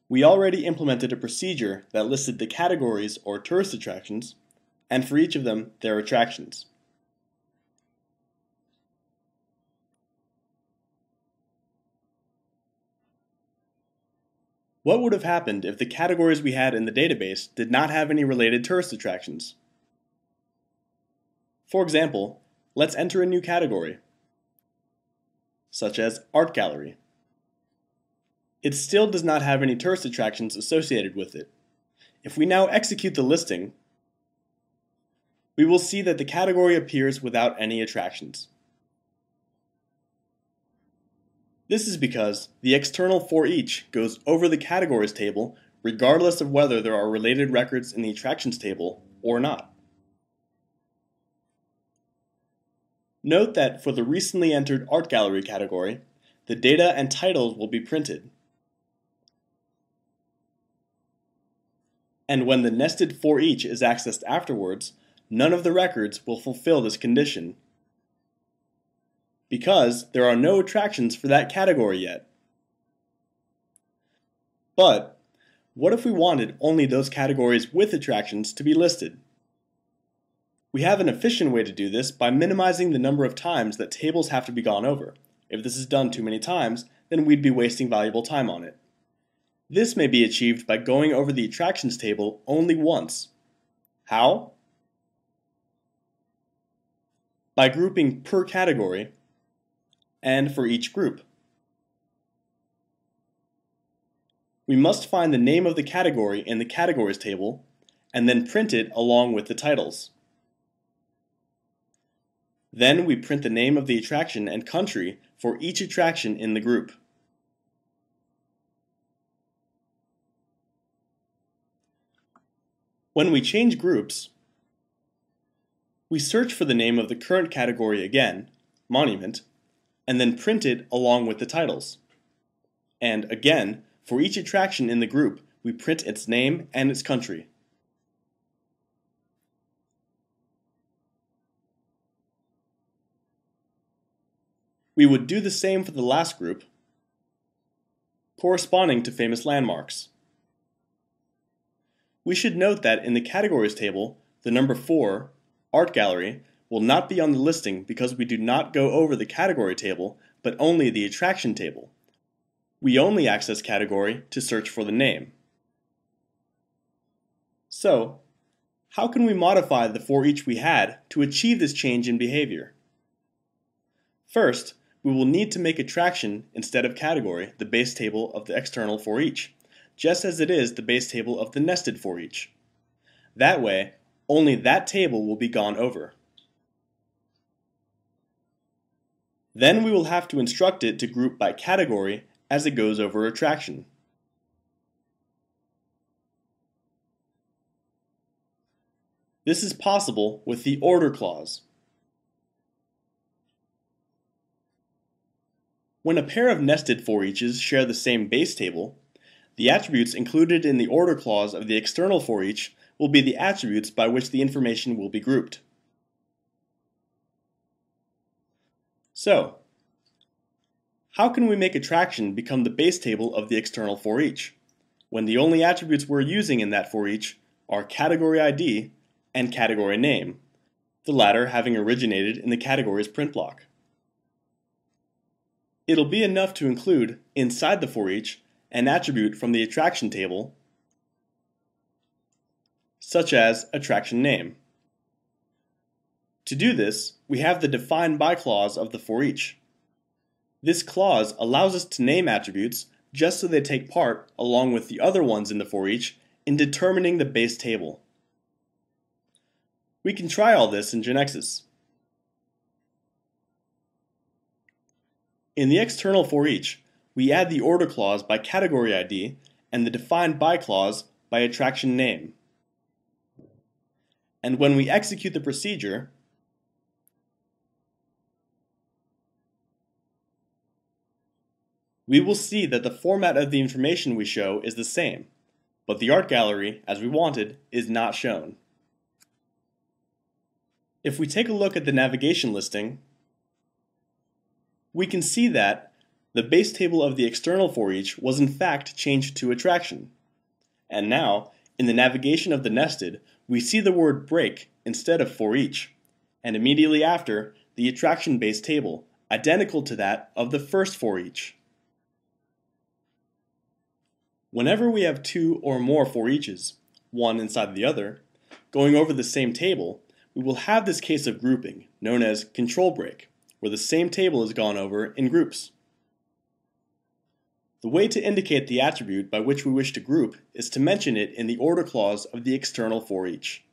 We already implemented a procedure that listed the categories or tourist attractions, and for each of them, their attractions. What would have happened if the categories we had in the database did not have any related tourist attractions? For example, let's enter a new category, such as Art Gallery. It still does not have any tourist attractions associated with it. If we now execute the listing, we will see that the category appears without any attractions. This is because the external for each goes over the categories table regardless of whether there are related records in the attractions table or not. Note that for the recently entered Art Gallery category, the data and titles will be printed. And when the nested for each is accessed afterwards, none of the records will fulfill this condition, because there are no attractions for that category yet. But what if we wanted only those categories with attractions to be listed? We have an efficient way to do this by minimizing the number of times that tables have to be gone over. If this is done too many times, then we'd be wasting valuable time on it. This may be achieved by going over the attractions table only once. How? By grouping per category and for each group. We must find the name of the category in the categories table and then print it along with the titles. Then we print the name of the attraction and country for each attraction in the group. When we change groups, we search for the name of the current category again, monument, and then print it along with the titles. And again, for each attraction in the group, we print its name and its country. We would do the same for the last group, corresponding to famous landmarks. We should note that in the categories table, the number 4, Art Gallery, will not be on the listing because we do not go over the category table, but only the attraction table. We only access category to search for the name. So, how can we modify the for each we had to achieve this change in behavior? First, we will need to make attraction instead of category the base table of the external for each, just as it is the base table of the nested for each. That way, only that table will be gone over. Then we will have to instruct it to group by category as it goes over attraction. This is possible with the order clause. When a pair of nested for eaches share the same base table, the attributes included in the order clause of the external for each will be the attributes by which the information will be grouped. So, how can we make attraction become the base table of the external for each, when the only attributes we're using in that for each are category ID and category name, the latter having originated in the categories print block? It'll be enough to include, inside the for each, an attribute from the attraction table, such as attraction name. To do this, we have the define by clause of the for each. This clause allows us to name attributes just so they take part, along with the other ones in the for each, in determining the base table. We can try all this in GeneXus. In the external for each, we add the order clause by category ID and the define by clause by attraction name. And when we execute the procedure, we will see that the format of the information we show is the same, but the art gallery, as we wanted, is not shown. If we take a look at the navigation listing, we can see that the base table of the external for each was in fact changed to attraction. And now, in the navigation of the nested, we see the word break instead of for each, and immediately after, the attraction base table, identical to that of the first for each. Whenever we have two or more for eaches, one inside the other, going over the same table, we will have this case of grouping, known as control break, where the same table is gone over in groups. The way to indicate the attribute by which we wish to group is to mention it in the order clause of the external for each.